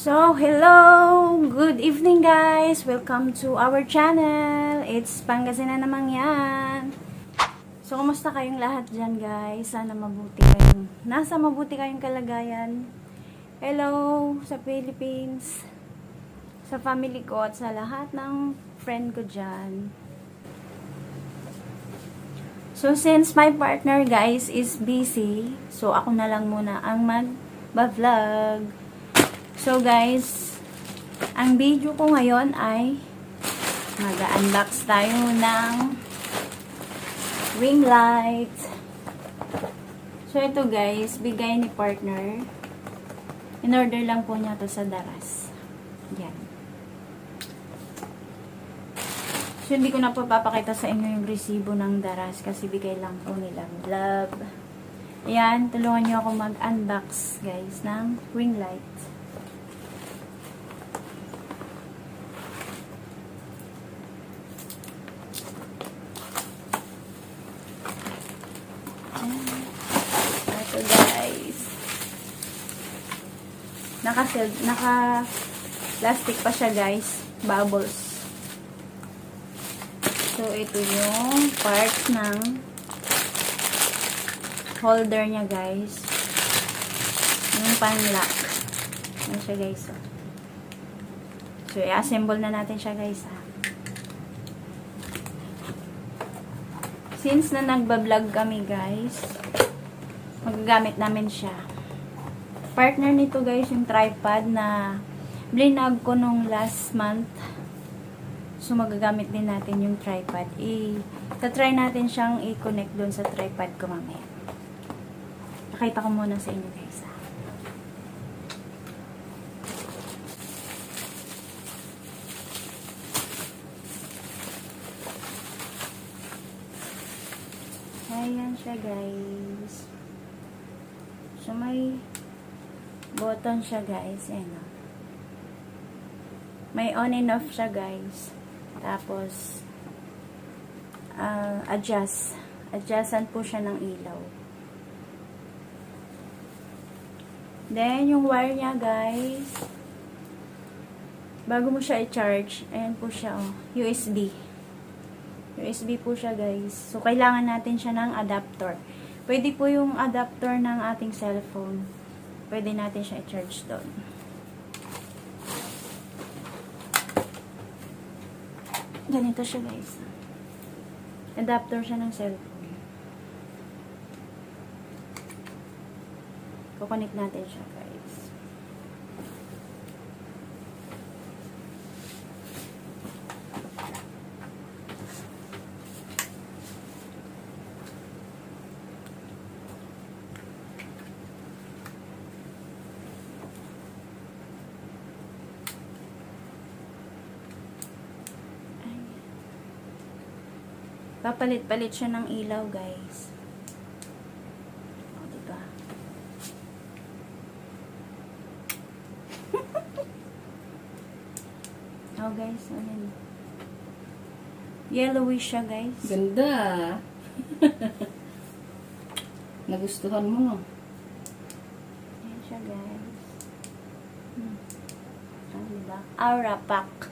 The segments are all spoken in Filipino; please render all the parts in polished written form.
So, hello! Good evening guys! Welcome to our channel! It's Pangasinan naman yan! So, kumusta kayong lahat dyan guys? Sana nasa mabuti kayong kalagayan. Hello sa Philippines, sa family ko at sa lahat ng friend ko dyan. So, since my partner guys is busy, so ako na lang muna ang mag-vlog. So guys, ang video ko ngayon ay mag-unbox tayo ng ring light. So ito guys, bigay ni partner. In-order lang po niya to sa Daras. Yan. So hindi ko na po papakita sa inyo yung resibo ng Daras kasi bigay lang po nila. Love. Ayan, tulungan niyo ako mag-unbox guys ng ring light. Ito guys. Naka-plastic pa siya guys. Bubbles. So, ito yung part ng holder niya guys. Yung pan-lock. Yan siya guys. So, i-assemble na natin siya guys ha. Since na nagbablog kami guys, magagamit namin siya. Partner nito guys yung tripod na blinag ko nung last month. So magagamit din natin yung tripod. Try natin siyang i-connect doon sa tripod ko mamaya. Pakita ko muna sa inyo guys. Ayan siya guys. So may button siya guys. Ayan o. May on and off siya guys. Tapos adjustan po siya ng ilaw. Then yung wire niya guys, bago mo siya i-charge, ayan po siya oh, USB po siya guys. So kailangan natin siya ng adapter. Pwede po yung adapter ng ating cellphone. Pwede natin siya i-charge doon. Ganito siya guys. Adapter siya ng cellphone. Kukonek natin siya guys. Papalit-palit siya ng ilaw, guys. O, diba? O, guys. Ayan. Yellowish siya, guys. Ganda. Nagustuhan mo. Ayan siya, guys. O, diba? Aura pack.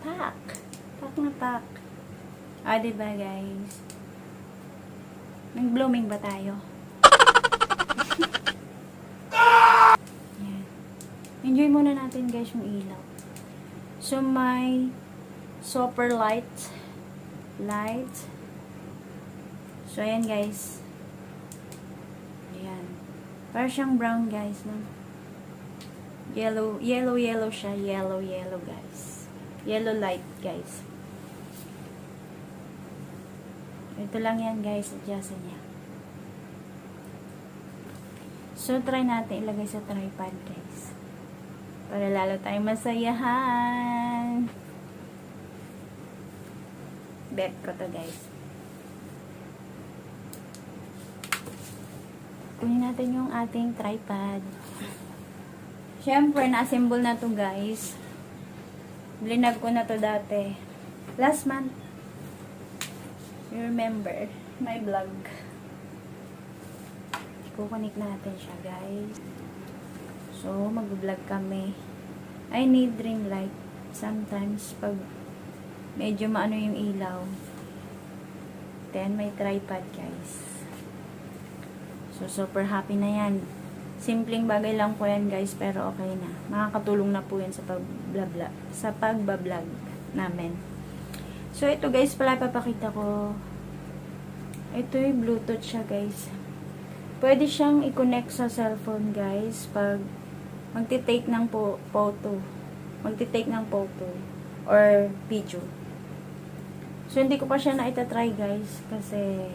Pack. Pack na pack. Ah, diba guys? Nag-blooming ba tayo? Yan. Enjoy muna natin guys yung ilaw. So, may super light. So, ayan guys. Ayan. Parang siyang brown guys. No? Yellow siya. Yellow guys. Yellow light guys. Ito lang yan guys, adjustan niya. So, try natin ilagay sa tripod guys. Para lalo tayong masayahan. Bet ko to guys. Kunin natin yung ating tripod. Siyempre, na-assemble na to guys. Blinag ko na to dati. Last month. You remember my vlog. Kukunik natin siya guys. So, mag-vlog kami. I need ring light. Sometimes, pag medyo maano yung ilaw. Then, may tripod, guys. So, super happy na yan. Simpleng bagay lang po yan, guys, pero okay na. Makakatulong na po yan sa pagbablog namin. So, ito, guys, pala papakita ko. Ito yung Bluetooth siya, guys. Pwede siyang i-connect sa cellphone, guys, pag magti-take ng photo. Magti-take ng photo or video. So, hindi ko pa siya na itatry, guys, kasi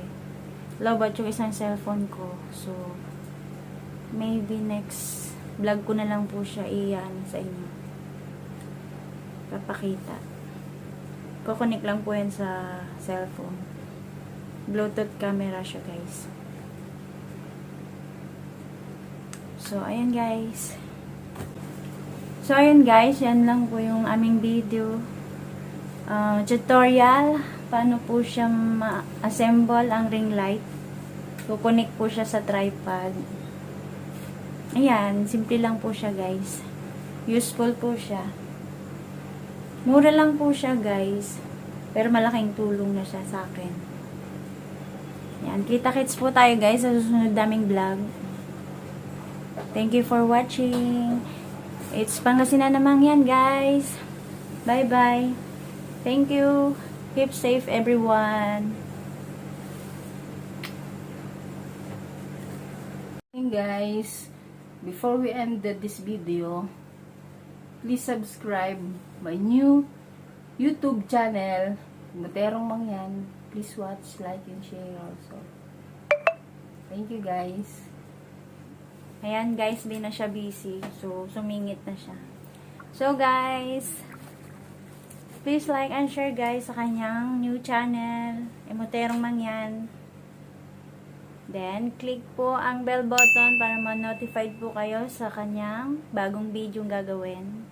lowbat yung isang cellphone ko. So, maybe next vlog ko na lang po siya iyan sa inyo. Papakita. Kukunik lang po yan sa cellphone. Bluetooth camera siya, guys. So, ayan, guys. So, ayun, guys. Yan lang po yung aming video. Tutorial. Paano po siya ma-assemble ang ring light. Kukunik po siya sa tripod. Ayan. Simple lang po siya, guys. Useful po siya. Mura lang po siya, guys. Pero malaking tulong na siya sa akin. Ayan. Kita-kits po tayo, guys, sa susunod daming vlog. Thank you for watching. It's Pangasinan namang yan, guys. Bye-bye. Thank you. Keep safe, everyone. Hey guys, before we end this video, please subscribe my new YouTube channel, Moterong Mangyan. Please watch, like, and share also. Thank you, guys. Ayan, guys, di na siya busy. So, sumingit na siya. So, guys, please like and share, guys, sa kanyang new channel, Moterong Mangyan. Then, click po ang bell button para ma-notified po kayo sa kanyang bagong video gagawin.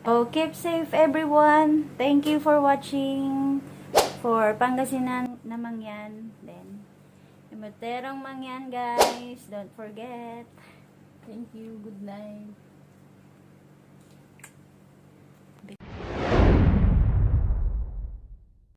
So, keep safe, everyone. Thank you for watching. For Pangasinan namang yan. Then, Moterong Mangyan, guys. Don't forget. Thank you. Good night.